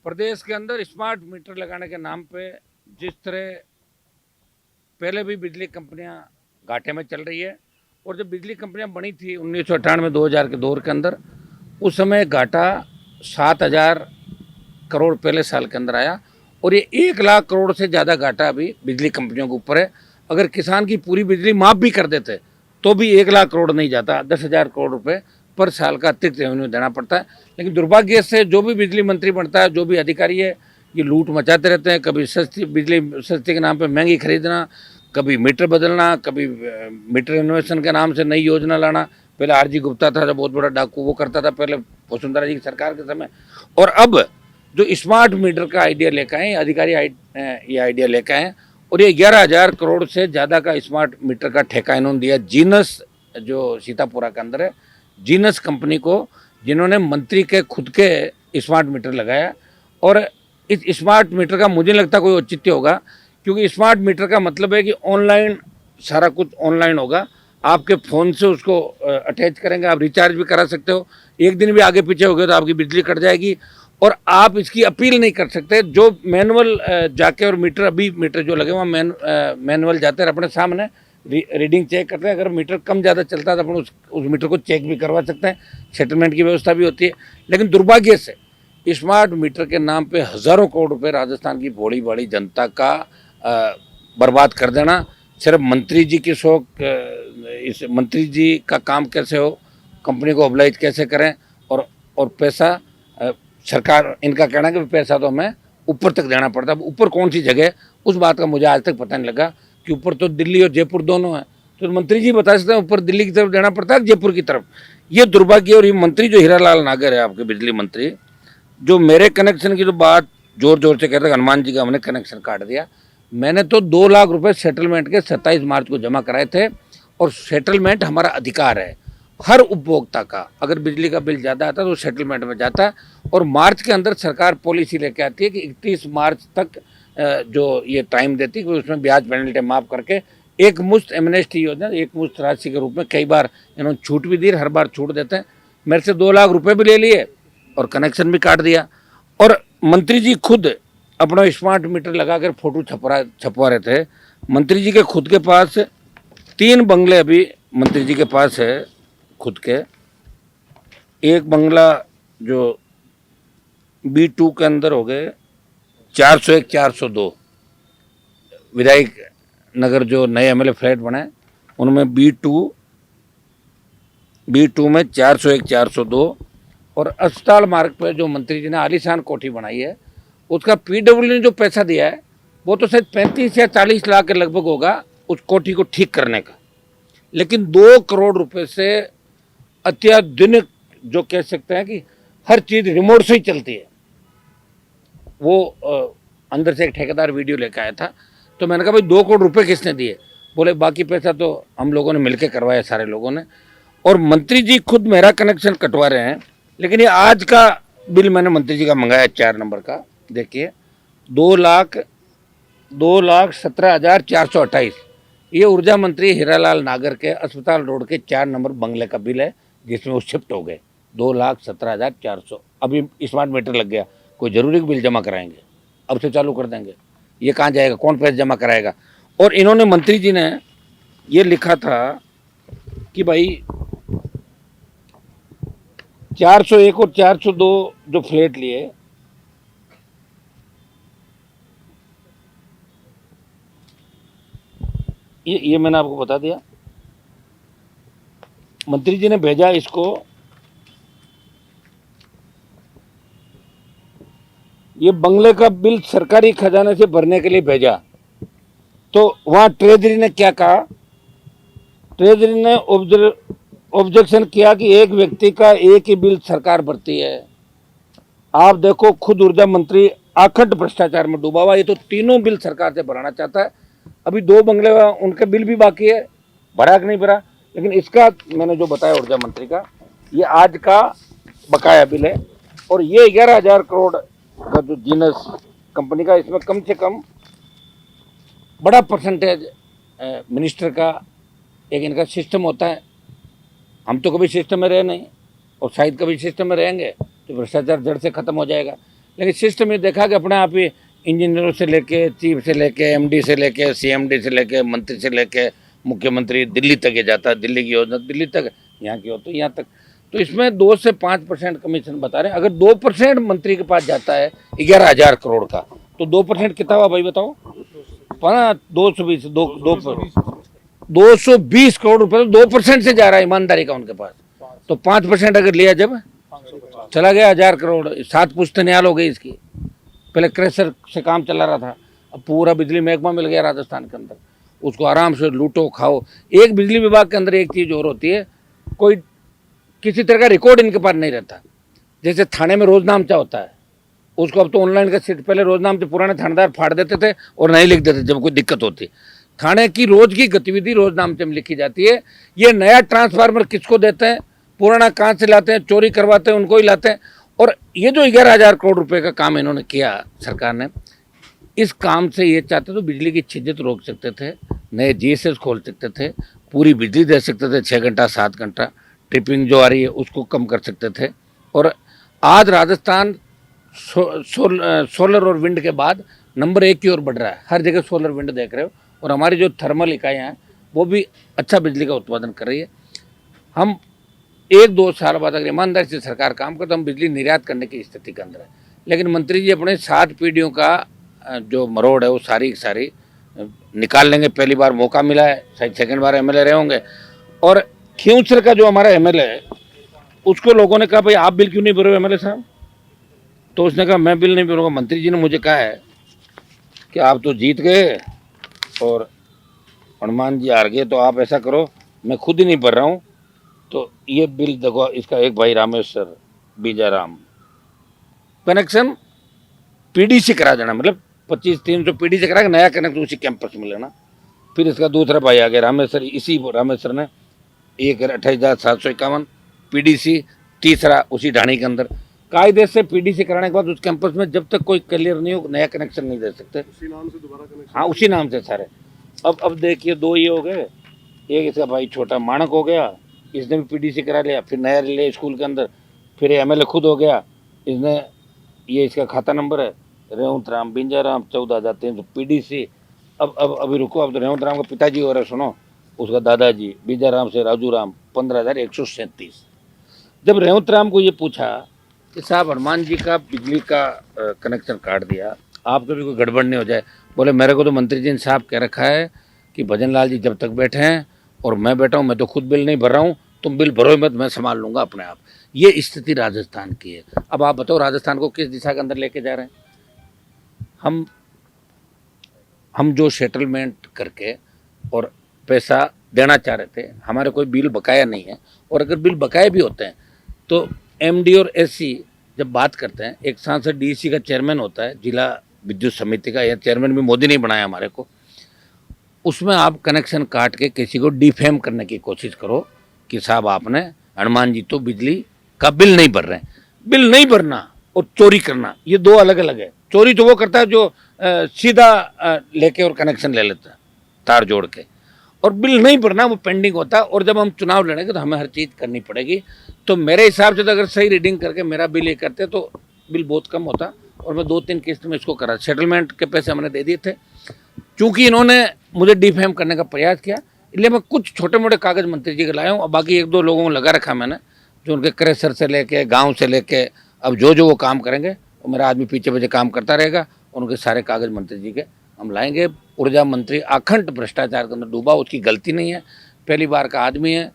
प्रदेश के अंदर smart meter लगाने के नाम पे जिस तरह पहले भी बिजली कंपनियां घाटे में चल रही है, और जब बिजली कंपनियां बनी थी 1998-2000 के दौर के अंदर, उस समय घाटा 7,000 करोड़ पहले साल के अंदर आया, और ये 1 लाख करोड़ से ज़्यादा घाटा अभी बिजली कंपनियों के ऊपर है। अगर किसान की पूरी बिजली माफ़ भी कर देते तो भी 1 लाख करोड़ नहीं जाता, 10,000 करोड़ रुपए पर साल का अतिरिक्त रेवेन्यू देना पड़ता है। लेकिन दुर्भाग्य से जो भी बिजली मंत्री बनता है, जो भी अधिकारी है, ये लूट मचाते रहते हैं। कभी सस्ती बिजली, सस्ती के नाम पे महंगी खरीदना, कभी मीटर बदलना, कभी मीटर इनोवेशन के नाम से नई योजना लाना। पहले आरजी गुप्ता था जो बहुत बड़ा डाकू, वो करता था पहले वसुंधरा जी की सरकार के समय। और अब जो स्मार्ट मीटर का आइडिया लेकर आए अधिकारी, ये आइडिया लेकर आए, और ये 11,000 करोड़ से ज़्यादा का स्मार्ट मीटर का ठेका इन्होंने दिया जीनस, जो सीतापुरा के अंदर है, जीनस कंपनी को, जिन्होंने मंत्री के खुद के स्मार्ट मीटर लगाया। और इस स्मार्ट मीटर का मुझे लगता कोई औचित्य होगा, क्योंकि स्मार्ट मीटर का मतलब है कि ऑनलाइन सारा कुछ ऑनलाइन होगा। आपके फ़ोन से उसको अटैच करेंगे, आप रिचार्ज भी करा सकते हो। एक दिन भी आगे पीछे हो गए तो आपकी बिजली कट जाएगी, और आप इसकी अपील नहीं कर सकते। जो मैनुअल जाके, और मीटर, अभी मीटर जो लगे वहाँ मैनुअल जाते हैं, अपने सामने रीडिंग चेक करते हैं। अगर मीटर कम ज़्यादा चलता है तो अपन उस मीटर को चेक भी करवा सकते हैं, सेटलमेंट की व्यवस्था भी होती है। लेकिन दुर्भाग्य से स्मार्ट मीटर के नाम पे हज़ारों करोड़ रुपए राजस्थान की भोली भाली जनता का बर्बाद कर देना, सिर्फ मंत्री जी की शौक, इस मंत्री जी का काम कैसे हो, कंपनी को ऑब्लाइज कैसे करें, और पैसा सरकार, इनका कहना है कि पैसा तो हमें ऊपर तक देना पड़ता है। ऊपर कौन सी जगह, उस बात का मुझे आज तक पता नहीं लगा कि ऊपर तो दिल्ली और जयपुर दोनों है। तो मंत्री जी बता सकते हैं ऊपर दिल्ली की तरफ देना पड़ता है, जयपुर की तरफ। ये दुर्भाग्य। और ये मंत्री जो हीरालाल नागर है, आपके बिजली मंत्री, जो मेरे कनेक्शन की जो बात जोर जोर से कहते हैं हनुमान जी का हमने कनेक्शन काट दिया, मैंने तो 2 लाख रुपए सेटलमेंट के 27 मार्च को जमा कराए थे। और सेटलमेंट हमारा अधिकार है हर उपभोक्ता का। अगर बिजली का बिल ज़्यादा आता है तो सेटलमेंट में जाता है, और मार्च के अंदर सरकार पॉलिसी लेके आती है कि 31 मार्च तक जो ये टाइम देती है कि उसमें ब्याज पेनल्टी माफ़ करके एक मुश्त एमनेस्टी योजना, एक मुश्त राशि के रूप में कई बार इन्होंने छूट भी दी, हर बार छूट देते हैं। मेरे से 2 लाख रुपए भी ले लिए और कनेक्शन भी काट दिया। और मंत्री जी खुद अपना स्मार्ट मीटर लगा कर फोटो छपवा रहे थे। मंत्री जी के खुद के पास 3 बंगले अभी मंत्री जी के पास है खुद के। एक बंगला जो B2 के अंदर हो गए 401, 402 विधायक नगर, जो नए MLA फ्लैट बने उनमें B2 में 401, 402। और अस्पताल मार्ग पर जो मंत्री जी ने आलीशान कोठी बनाई है, उसका PW ने जो पैसा दिया है वो तो शायद 35 या 40 लाख के लगभग होगा उस कोठी को ठीक करने का। लेकिन 2 करोड़ रुपए से अत्याधुनिक, जो कह सकते हैं कि हर चीज़ रिमोट से ही चलती है, वो अंदर से एक ठेकेदार वीडियो लेकर आया था। तो मैंने कहा भाई 2 करोड़ रुपए किसने दिए? बोले बाकी पैसा तो हम लोगों ने मिलकर करवाया, सारे लोगों ने। और मंत्री जी खुद मेरा कनेक्शन कटवा रहे हैं। लेकिन ये आज का बिल मैंने मंत्री जी का मंगाया 4 नंबर का, देखिए 2,17,428। ये ऊर्जा मंत्री हीरालाल नागर के अस्पताल रोड के 4 नंबर बंगले का बिल है, जिसमें वो शिफ्ट हो गए। 2,17,400। अभी स्मार्ट मीटर लग गया, कोई जरूरी बिल जमा कराएंगे, अब से चालू कर देंगे। ये कहाँ जाएगा, कौन पैसे जमा कराएगा? और इन्होंने, मंत्री जी ने ये लिखा था कि भाई 401 और 402 जो फ्लैट लिए, ये मैंने आपको बता दिया। मंत्री जी ने भेजा इसको, ये बंगले का बिल सरकारी खजाने से भरने के लिए भेजा। तो वहां ट्रेजरी ने क्या कहा? ट्रेजरी ने ऑब्जेक्शन किया कि एक व्यक्ति का एक ही बिल सरकार भरती है। आप देखो, खुद ऊर्जा मंत्री आखंड भ्रष्टाचार में डूबा हुआ। ये तो तीनों बिल सरकार से भराना चाहता है। अभी 2 बंगले उनके बिल भी बाकी है, भरा कि नहीं भरा। लेकिन इसका मैंने जो बताया ऊर्जा मंत्री का, ये आज का बकाया बिल है। और ये 11,000 करोड़ का जो जीनस कंपनी का, इसमें कम से कम बड़ा परसेंटेज मिनिस्टर का एक इनका सिस्टम होता है। हम तो कभी सिस्टम में रहे नहीं, और शायद कभी सिस्टम में रहेंगे तो भ्रष्टाचार जड़ से खत्म हो जाएगा। लेकिन सिस्टम ये देखा कि अपने आप ही इंजीनियरों से लेके, चीफ से लेके, एमडी से लेके, सीएमडी से लेके, मंत्री से लेके, मुख्यमंत्री दिल्ली तक ये जाता है, दिल्ली की योजना दिल्ली तक, यहाँ की हो तो यहाँ तक। तो इसमें 2 से 5% कमीशन बता रहे हैं। अगर 2% मंत्री के पास जाता है 11,000 करोड़ का, तो 2% कितना हुआ भाई बताओ? 220 220 करोड़ रुपए तो 2% से जा रहा है ईमानदारी का उनके पास। तो 5% अगर लिया जब चला गया 1,000 करोड़, 7 पुश्त न्याल हो गई इसकी। पहले क्रेशर से काम चला रहा था, अब पूरा बिजली महकमा मिल गया राजस्थान के अंदर, उसको आराम से लूटो खाओ। एक बिजली विभाग के अंदर एक चीज़ और होती है, कोई किसी तरह का रिकॉर्ड इनके पास नहीं रहता। जैसे थाने में रोजनामचा होता है, उसको अब तो ऑनलाइन का सीट, पहले रोजनामचे पुराने थानेदार फाड़ देते थे और नहीं लिख देते जब कोई दिक्कत होती। थाने की रोज की गतिविधि रोजनामचे में लिखी जाती है। ये नया ट्रांसफार्मर किसको देते हैं, पुराना कहाँ से लाते हैं, चोरी करवाते हैं, उनको ही लाते हैं। और ये जो 11,000 करोड़ रुपए का काम इन्होंने किया सरकार ने, इस काम से ये चाहते तो बिजली की छिद्यत रोक सकते थे, नए जीएसएस खोल सकते थे, पूरी बिजली दे सकते थे 6 घंटा 7 घंटा, ट्रिपिंग जो आ रही है उसको कम कर सकते थे। और आज राजस्थान सोलर और विंड के बाद नंबर 1 की ओर बढ़ रहा है। हर जगह सोलर विंड देख रहे हो। और हमारी जो थर्मल इकाइयाँ हैं वो भी अच्छा बिजली का उत्पादन कर रही है। हम 1-2 साल बाद अगर ईमानदारी से सरकार काम करे तो हम बिजली निर्यात करने की स्थिति के अंदर है। लेकिन मंत्री जी अपने 7 पीढ़ियों का जो मरोड़ है वो सारी की सारी निकाल लेंगे। पहली बार मौका मिला है, शायद सेकंड बार एमएलए रहे होंगे। और खियूसर का जो हमारा एमएलए है उसको लोगों ने कहा भाई आप बिल क्यों नहीं भरे एमएलए साहब? तो उसने कहा मैं बिल नहीं भरूंगा। मंत्री जी ने मुझे कहा है कि आप तो जीत गए और हनुमान जी हार गए, तो आप ऐसा करो मैं खुद ही नहीं भर रहा हूँ, तो ये बिल देखो, इसका एक भाई रामेश्वर बीजाराम कनेक्शन पीडीसी करा देना, मतलब 25-300 पीडीसी करा के नया कनेक्शन उसी कैंपस में लेना। फिर इसका दूसरा भाई आ गया रामेश्वर, इसी रामेश्वर ने 28,751 पीडीसी, तीसरा उसी ढाणी के अंदर। कायदे से पीडीसी कराने के बाद उस कैंपस में जब तक कोई क्लियर नहीं हो नया कनेक्शन नहीं दे सकते। उसी नाम से दोबारा कनेक्शन? हाँ उसी नाम से सारे। अब देखिए 2 ये हो गए, एक इसका भाई छोटा माणक हो गया, इसने भी पीडीसी करा लिया। फिर नया ले स्कूल के अंदर, फिर एमएलए खुद हो गया, इसने ये इसका खाता नंबर है रेवंत राम बिंजाराम 14,300 पीडीसी। अब अभी रुको, अब तो रेवंत राम का पिताजी हो रहे, सुनो उसका दादाजी बीजाराम से राजू राम 15,137। जब रेवंत राम को ये पूछा कि साहब हनुमान जी का बिजली का कनेक्शन काट दिया, आपको भी कोई गड़बड़ नहीं हो जाए? बोले मेरे को तो मंत्री जी ने साहब कह रखा है कि भजन लाल जी जब तक बैठे हैं और मैं बैठा हूँ, मैं तो खुद बिल नहीं भर रहा हूँ, तुम बिल भरो मत, मैं संभाल लूँगा अपने आप। ये स्थिति राजस्थान की है। अब आप बताओ राजस्थान को किस दिशा के अंदर लेके जा रहे हैं? हम जो सेटलमेंट करके और पैसा देना चाह रहे थे, हमारे कोई बिल बकाया नहीं है। और अगर बिल बकाये भी होते हैं तो एमडी और एससी जब बात करते हैं, एक सांसद डीसी का चेयरमैन होता है जिला विद्युत समिति का, या चेयरमैन भी मोदी नहीं बनाया हमारे को, उसमें आप कनेक्शन काट के किसी को डिफेम करने की कोशिश करो कि साहब आपने हनुमान जी तो बिजली का बिल नहीं भर रहे हैं। बिल नहीं भरना और चोरी करना ये 2 अलग अलग है। चोरी तो वो करता है जो सीधा लेके और कनेक्शन ले लेता है तार जोड़ के, और बिल नहीं भरना वो पेंडिंग होता है। और जब हम चुनाव लड़ेंगे तो हमें हर चीज़ करनी पड़ेगी। तो मेरे हिसाब से तो अगर सही रीडिंग करके मेरा बिल ये करते तो बिल बहुत कम होता, और मैं 2-3 किस्त में इसको करा। सेटलमेंट के पैसे हमने दे दिए थे। चूँकि इन्होंने मुझे डिफेम करने का प्रयास किया, इसलिए मैं कुछ छोटे मोटे कागज मंत्री जी के लाया हूँ, और बाकी 1-2 लोगों को लगा रखा मैंने, जो उनके क्रेशर से लेके गाँव से लेके अब जो वो काम करेंगे वो मेरा आदमी पीछे पीछे काम करता रहेगा। उनके सारे कागज मंत्री जी के हम लाएंगे। ऊर्जा मंत्री अखंड भ्रष्टाचार के अंदर डूबा, उसकी गलती नहीं है, पहली बार का आदमी है।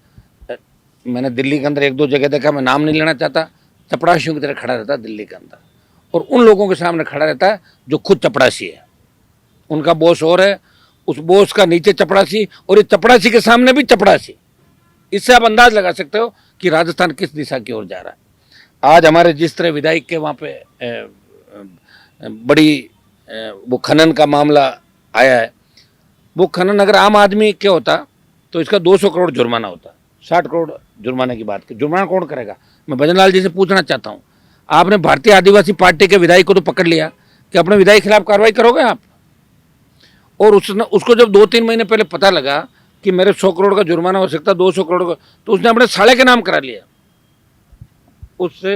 मैंने दिल्ली के अंदर 1-2 जगह देखा, मैं नाम नहीं लेना चाहता, चपरासियों की तरह खड़ा रहता है दिल्ली के अंदर, और उन लोगों के सामने खड़ा रहता है जो खुद चपरासी है। उनका बॉस और है, उस बॉस का नीचे चपरासी, और ये चपरासी के सामने भी चपरासी। इससे आप अंदाज लगा सकते हो कि राजस्थान किस दिशा की ओर जा रहा है। आज हमारे जिस तरह विधायक के वहाँ पे बड़ी वो खनन का मामला आया है, वो खनन अगर आम आदमी के होता तो इसका 200 करोड़ जुर्माना होता। 60 करोड़ जुर्माने की बात की, जुर्माना कौन करेगा? मैं भजन लाल जी से पूछना चाहता हूँ, आपने भारतीय आदिवासी पार्टी के विधायक को तो पकड़ लिया कि अपने विधायक के खिलाफ कार्रवाई करोगे आप? और उसको जब 2-3 महीने पहले पता लगा कि मेरे 100 करोड़ का जुर्माना हो सकता, 200 करोड़ का, तो उसने अपने साले के नाम करा लिया। उससे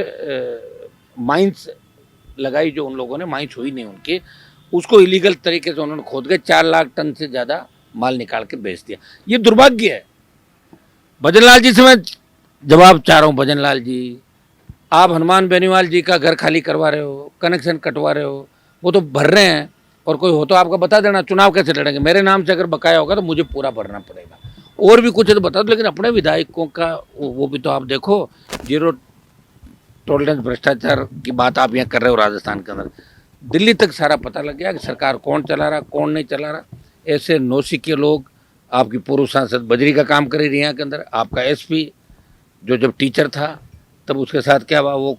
माइंस लगाई जो उन लोगों ने, माइंस हुई नहीं उनकी, उसको इलीगल तरीके से उन्होंने खोद के 4 लाख टन से ज़्यादा माल निकाल के बेच दिया। ये दुर्भाग्य है। भजनलाल जी से मैं जवाब चाह रहा हूँ, भजनलाल जी, आप हनुमान बेनीवाल जी का घर खाली करवा रहे हो, कनेक्शन कटवा रहे हो, वो तो भर रहे हैं, और कोई हो तो आपको बता देना, चुनाव कैसे लड़ेंगे। मेरे नाम से अगर बकाया होगा तो मुझे पूरा भरना पड़ेगा, और भी कुछ है तो बता दो, लेकिन अपने विधायकों का वो भी तो आप देखो। जीरो टॉलरेंस भ्रष्टाचार की बात आप यहाँ कर रहे हो राजस्थान के अंदर, दिल्ली तक सारा पता लग गया कि सरकार कौन चला रहा कौन नहीं चला रहा। ऐसे नौसिखिए लोग, आपकी पूर्व सांसद बजरी का काम कर रही है यहाँ के अंदर, आपका एसपी जो जब टीचर था तब उसके साथ क्या हुआ, वो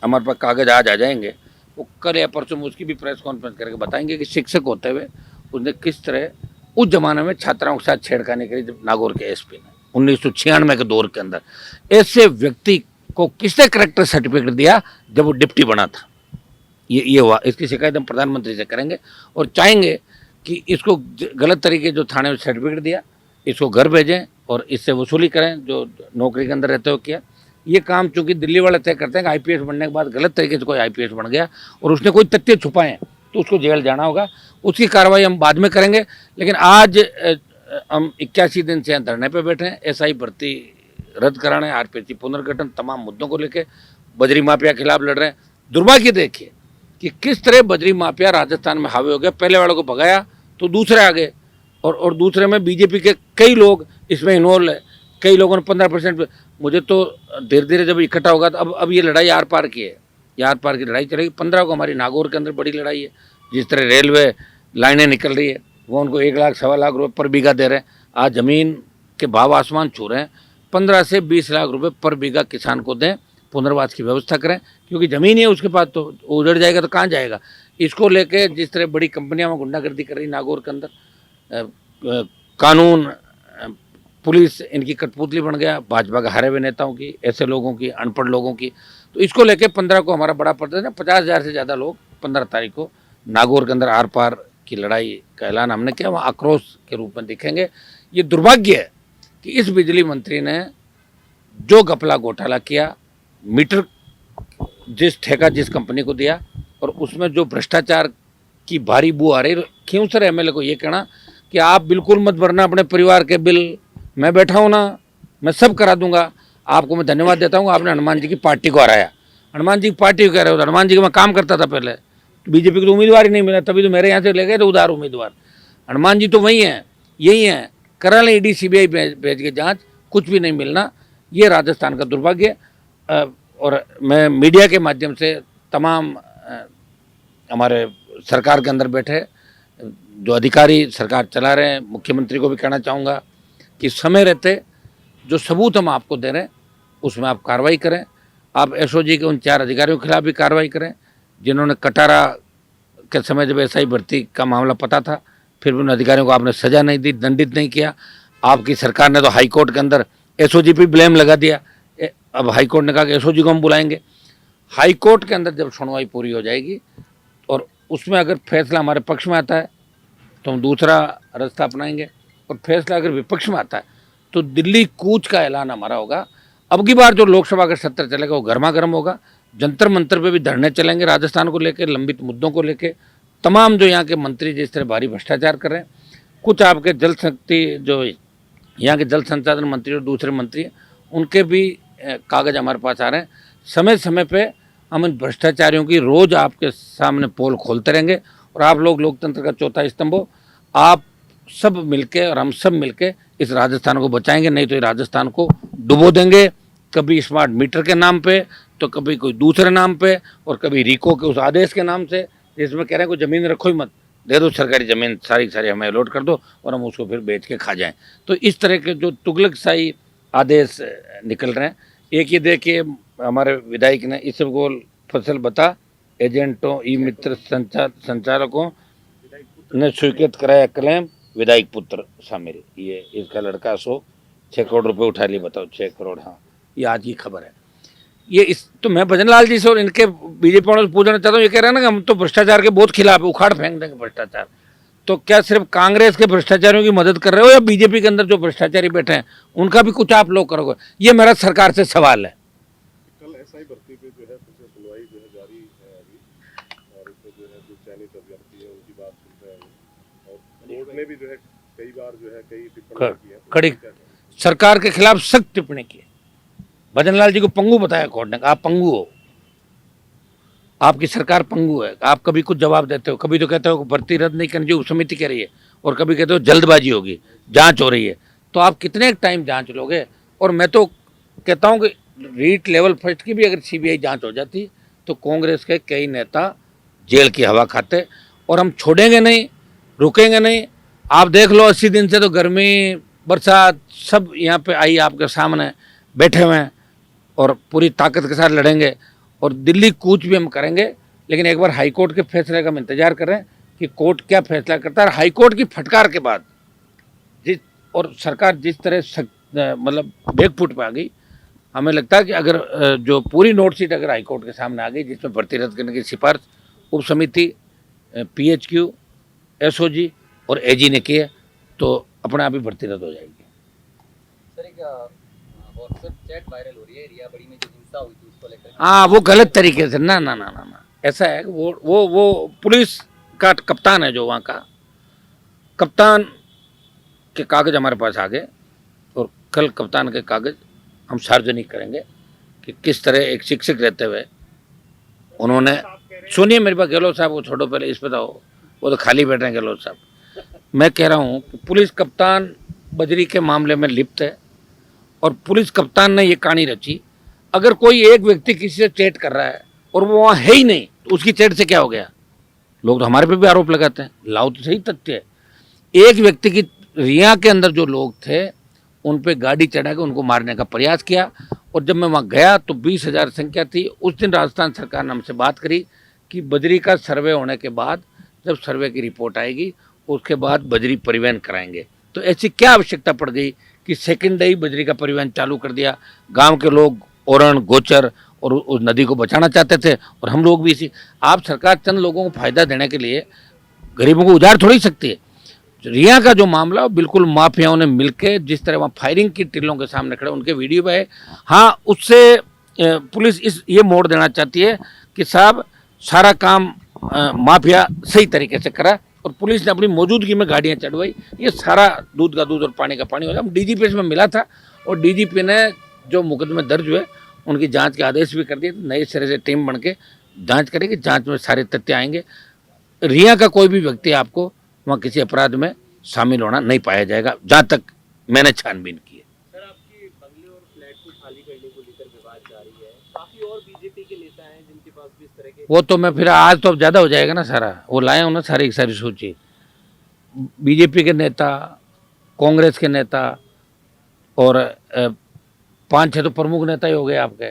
हमारे पास कागज आज आ जाएंगे, वो कल या परसों में उसकी भी प्रेस कॉन्फ्रेंस करके बताएंगे कि शिक्षक होते हुए उसने किस तरह उस जमाने में छात्राओं के साथ छेड़खानी करी, जब नागौर के एसपी ने 1996 के दौर के अंदर। ऐसे व्यक्ति को किसने करेक्टर सर्टिफिकेट दिया जब वो डिप्टी बना था? ये हुआ। इसकी शिकायत हम प्रधानमंत्री से करेंगे और चाहेंगे कि इसको गलत तरीके जो थाने में सर्टिफिकेट दिया, इसको घर भेजें और इससे वसूली करें जो नौकरी के अंदर रहते हो किया। ये काम चूंकि दिल्ली वाले तय करते हैं कि आईपीएस बनने के बाद गलत तरीके से कोई आईपीएस बन गया और उसने कोई तथ्य छुपाए तो उसको जेल जाना होगा, उसकी कार्रवाई हम बाद में करेंगे। लेकिन आज हम 81 दिन से धरने पे बैठे हैं, एसआई भर्ती रद्द कराने, आरपीसी पुनर्गठन, तमाम मुद्दों को लेकर बजरी माफिया खिलाफ लड़ रहे हैं। दुर्भाग्य देखिए कि किस तरह बजरी माफिया राजस्थान में हावी हो गया। पहले वालों को भगाया तो दूसरे आ गए, और दूसरे में बीजेपी के कई लोग इसमें इन्वॉल्व है। कई लोगों ने 15%, मुझे तो धीरे धीरे जब इकट्ठा होगा तो अब ये लड़ाई आर पार की है, ये आर पार की लड़ाई चलेगी। 15 को हमारी नागौर के अंदर बड़ी लड़ाई है। जिस तरह रेलवे लाइनें निकल रही है, वो उनको 1 लाख 1.25 लाख रुपये पर बीघा दे रहे हैं। आज ज़मीन के भाव आसमान छू रहे हैं। 15 से 20 लाख रुपये पर बीघा किसान को दें, पुनर्वास की व्यवस्था करें, क्योंकि ज़मीन ही है उसके पास, तो उजड़ जाएगा तो कहाँ जाएगा। इसको लेके जिस तरह बड़ी कंपनियां में गुंडागर्दी कर रही नागौर के अंदर, कानून पुलिस इनकी कठपुतली बन गया, भाजपा के हारे हुए नेताओं की, ऐसे लोगों की, अनपढ़ लोगों की। तो इसको लेके 15 को हमारा बड़ा प्रदर्शन है। 50,000 से ज़्यादा लोग 15 तारीख को नागौर के अंदर आर पार की लड़ाई का ऐलान हमने किया, वहाँ आक्रोश के रूप में दिखेंगे। ये दुर्भाग्य है कि इस बिजली मंत्री ने जो घपला घोटाला किया, मीटर जिस ठेका जिस कंपनी को दिया, और उसमें जो भ्रष्टाचार की भारी बू आ रही। क्यों सर एमएलए को ये कहना कि आप बिल्कुल मत भरना अपने परिवार के बिल, मैं बैठा हूँ ना, मैं सब करा दूंगा। आपको मैं धन्यवाद देता हूँ, आपने हनुमान जी की पार्टी को हराया। हनुमान जी की पार्टी को कह रहे हो, हनुमान जी का मैं काम करता था पहले, तो बीजेपी को तो उम्मीदवार ही नहीं मिला, तभी तो मेरे यहाँ से ले गए थे उदार उम्मीदवार। हनुमान जी तो वही हैं, यही हैं, करा लें ईडी सीबीआई भेज के जाँच, कुछ भी नहीं मिलना। ये राजस्थान का दुर्भाग्य। और मैं मीडिया के माध्यम से तमाम हमारे सरकार के अंदर बैठे जो अधिकारी सरकार चला रहे हैं, मुख्यमंत्री को भी कहना चाहूँगा कि समय रहते जो सबूत हम आपको दे रहे हैं उसमें आप कार्रवाई करें। आप एसओजी के उन 4 अधिकारियों के खिलाफ भी कार्रवाई करें जिन्होंने कटारा के समय जब एसआई भर्ती का मामला पता था, फिर भी उन अधिकारियों को आपने सज़ा नहीं दी, दंडित नहीं किया। आपकी सरकार ने तो हाईकोर्ट के अंदर एसओजी पे ब्लेम लगा दिया। अब हाईकोर्ट ने कहा कि एसओजी को हम बुलाएंगे। हाईकोर्ट के अंदर जब सुनवाई पूरी हो जाएगी और उसमें अगर फैसला हमारे पक्ष में आता है तो हम दूसरा रास्ता अपनाएंगे, और फैसला अगर विपक्ष में आता है तो दिल्ली कूच का ऐलान हमारा होगा। अब की बार जो लोकसभा का सत्र चलेगा वो गर्मा गर्म होगा। जंतर मंतर पे भी धरने चलेंगे राजस्थान को लेकर, लंबित मुद्दों को लेकर। तमाम जो यहाँ के मंत्री जिस तरह भारी भ्रष्टाचार कर रहे हैं, कुछ आपके जल शक्ति जो यहाँ के जल संसाधन मंत्री और दूसरे मंत्री हैं, उनके भी कागज हमारे पास आ रहे हैं। समय समय पे हम इन भ्रष्टाचारियों की रोज़ आपके सामने पोल खोलते रहेंगे, और आप लोग लोकतंत्र का चौथा स्तंभ हो। आप सब मिलके और हम सब मिलके इस राजस्थान को बचाएंगे, नहीं तो ये राजस्थान को डुबो देंगे, कभी स्मार्ट मीटर के नाम पे, तो कभी कोई दूसरे नाम पे, और कभी रीको के उस आदेश के नाम से, जिसमें कह रहे हैं कोई ज़मीन रखो ही मत, दे दो सरकारी ज़मीन सारी सारी हमें अलॉट कर दो और हम उसको फिर बेच के खा जाएं। तो इस तरह के जो तुगलकशाही आदेश निकल रहे हैं। एक ये देखिए हमारे विधायक ने इस गोल फसल बता एजेंटों ई मित्र संचालकों ने स्वीकृत कराया क्लेम, विधायक पुत्र शामिल। ये इसका लड़का 6 करोड़ रुपए उठा लिए, बताओ 6 करोड़। हाँ, ये आज की खबर है। ये इस तो मैं भजनलाल जी से और इनके बीजेपी वालों से पूछना चाहता हूँ, ये कह रहे हैं ना कि हम तो भ्रष्टाचार के बहुत खिलाफ है, उखाड़ फेंक देंगे भ्रष्टाचार। तो क्या सिर्फ कांग्रेस के भ्रष्टाचारियों की मदद कर रहे हो, या बीजेपी के अंदर जो भ्रष्टाचारी बैठे हैं उनका भी कुछ आप लोग करोगे? ये मेरा सरकार से सवाल है। कल एसआई भर्ती पे जो है फिर से सुनवाई जो है जारी है अभी, चयनित अभ्यर्थी है उनकी बात सुन रहे हैं और कोर्ट ने भी जो है कई बार जो है कई टिप्पणी की है, तो कड़ी क्या कहें? सरकार के खिलाफ सख्त टिप्पणी की। भजन लाल जी को पंगु बताया कोर्ट ने, आप पंगु हो, आपकी सरकार पंगु है, आप कभी कुछ जवाब देते हो, कभी तो कहते हो भर्ती रद्द नहीं करनी चाहिए, उप समिति कह रही है, और कभी कहते हो जल्दबाजी होगी, जांच हो रही है। तो आप कितने टाइम जांच लोगे? और मैं तो कहता हूं कि रीट लेवल फर्स्ट की भी अगर सीबीआई जांच हो जाती तो कांग्रेस के कई नेता जेल की हवा खाते, और हम छोड़ेंगे नहीं, रुकेंगे नहीं। आप देख लो 80 दिन से तो गर्मी बरसात सब यहाँ पे आई आपके सामने बैठे हुए हैं, और पूरी ताकत के साथ लड़ेंगे, और दिल्ली कूच भी हम करेंगे। लेकिन एक बार हाई कोर्ट के फैसले का हम इंतजार कर रहे हैं कि कोर्ट क्या फैसला करता है। हाई कोर्ट की फटकार के बाद और सरकार जिस तरह मतलब बैकफुट पे आ गई, हमें लगता है कि अगर जो पूरी नोट शीट अगर हाई कोर्ट के सामने आ गई जिसमें भर्ती रद्द करने की सिफारिश उप समिति, PHQ, SOG और AG ने की है, तो अपने आप ही भर्ती रद्द हो जाएगी। सर एक व्हाट्सएप चैट वायरल हो रही है रिया बड़ी में जो हिंसा हुई थी उसको लेकर। हाँ, वो गलत तरीके से ना ना ना ना ना ऐसा है कि वो पुलिस का कप्तान है, जो वहाँ का कप्तान के कागज हमारे पास आ गए, और कल कप्तान के कागज हम सार्वजनिक करेंगे कि किस तरह एक शिक्षक रहते हुए उन्होंने, सुनिए मेरे पास, गहलोत साहब को छोड़ो, पहले इस पे तो वो तो खाली बैठे हैं गहलोत साहब। मैं कह रहा हूँ कि पुलिस कप्तान बजरी के मामले में लिप्त है, और पुलिस कप्तान ने ये कहानी रची। अगर कोई एक व्यक्ति किसी से चैट कर रहा है और वो वहाँ है ही नहीं, तो उसकी चैट से क्या हो गया? लोग तो हमारे पे भी आरोप लगाते हैं, लाओ तो सही तथ्य है। एक व्यक्ति की, रिया के अंदर जो लोग थे उन पे गाड़ी चढ़ा के उनको मारने का प्रयास किया, और जब मैं वहाँ गया तो 20,000 संख्या थी। उस दिन राजस्थान सरकार ने हमसे बात करी कि बजरी का सर्वे होने के बाद, जब सर्वे की रिपोर्ट आएगी उसके बाद बजरी परिवहन कराएंगे। तो ऐसी क्या आवश्यकता पड़ गई कि सेकेंड डे ही बजरी का परिवहन चालू कर दिया? गांव के लोग ओरण गोचर और उस नदी को बचाना चाहते थे, और हम लोग भी इसी। आप सरकार चंद लोगों को फायदा देने के लिए गरीबों को उजाड़ थोड़ी सकती है। रिया का जो मामला, बिल्कुल माफियाओं ने मिलकर जिस तरह वहाँ फायरिंग की टिल्लों के सामने खड़े, उनके वीडियो है। हाँ, उससे पुलिस ये मोड़ देना चाहती है कि साहब सारा काम माफिया सही तरीके से करा, और पुलिस ने अपनी मौजूदगी में गाड़ियाँ चढ़वाई। ये सारा दूध का दूध और पानी का पानी हो गया। हम DGP इसमें मिला था, और DGP ने जो मुकदमे दर्ज हुए उनकी जांच के आदेश भी कर दिए। नए सिरे से टीम बन के जांच करेगी, जांच में सारे तथ्य आएंगे। रिया का कोई भी व्यक्ति आपको वहाँ किसी अपराध में शामिल होना नहीं पाया जाएगा, जहाँ तक मैंने छानबीन की है। सर, आपके बंगले और फ्लैट को खाली करने को लेकर विवाद जारी है। काफी और बीजेपी के नेता हैं जिनके पास भी इस तरह के, वो तो मैं फिर आज तो अब ज़्यादा हो जाएगा ना सारा, वो लाए हूँ ना सारी की सारी सूची। BJP के नेता, कांग्रेस के नेता, और 5-6 तो प्रमुख नेता ही हो गए आपके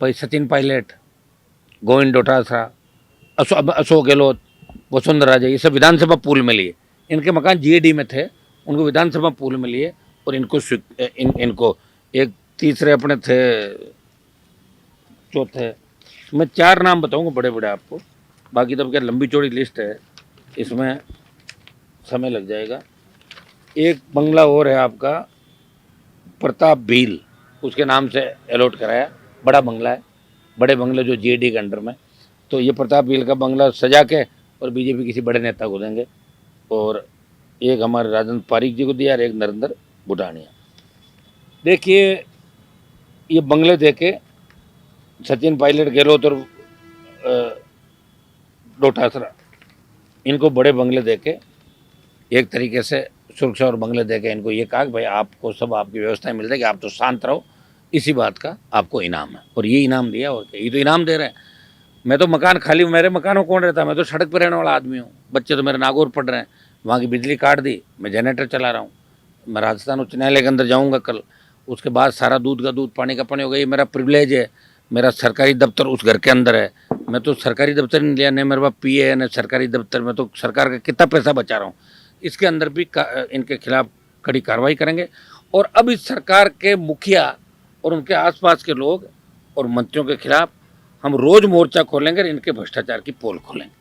भाई, सचिन पायलट, गोविंद डोटासरा, अशोक गहलोत, वसुंधरा राजे, ये सब विधानसभा पूल में लिए। इनके मकान GAD में थे, उनको विधानसभा पूल में लिए, और इनको एक तीसरे अपने थे, चौथे, मैं 4 नाम बताऊंगा बड़े बड़े आपको, बाकी तो क्या लंबी चौड़ी लिस्ट है, इसमें समय लग जाएगा। एक बंगला और है आपका प्रताप भील, उसके नाम से अलॉट कराया, बड़ा बंगला है, बड़े बंगले जो GAD के अंडर में। तो ये प्रताप भील का बंगला सजा के और BJP किसी बड़े नेता को देंगे, और एक हमारे राजेंद्र पारिक जी को दिया, और एक नरेंद्र बुटानिया। देखिए, ये बंगले देके सचिन पायलट, गहलोत और डोटासरा, इनको बड़े बंगले देके एक तरीके से सुरक्षा और बंगले देके इनको ये कहा कि भाई आपको सब आपकी व्यवस्थाएं मिल जाएगी, आप तो शांत रहो, इसी बात का आपको इनाम है। और ये इनाम दिया, और ये तो इनाम दे रहे हैं। मैं तो मकान खाली, मेरे मकान में कौन रहता है? मैं तो सड़क पर रहने वाला आदमी हूँ। बच्चे तो मेरे नागौर पढ़ रहे हैं, वहाँ की बिजली काट दी, मैं जनरेटर चला रहा हूँ। मैं राजस्थान उच्च न्यायालय के अंदर जाऊँगा कल, उसके बाद सारा दूध का दूध पानी का पानी हो गया। ये मेरा प्रिविलेज है, मेरा सरकारी दफ्तर उस घर के अंदर है। मैं तो सरकारी दफ्तर नहीं लिया, नहीं मेरे पास PA है, न सरकारी दफ्तर में, तो सरकार का कितना पैसा बचा रहा हूँ। इसके अंदर भी इनके खिलाफ कड़ी कार्रवाई करेंगे। और अब इस सरकार के मुखिया और उनके आसपास के लोग और मंत्रियों के खिलाफ हम रोज मोर्चा खोलेंगे और इनके भ्रष्टाचार की पोल खोलेंगे।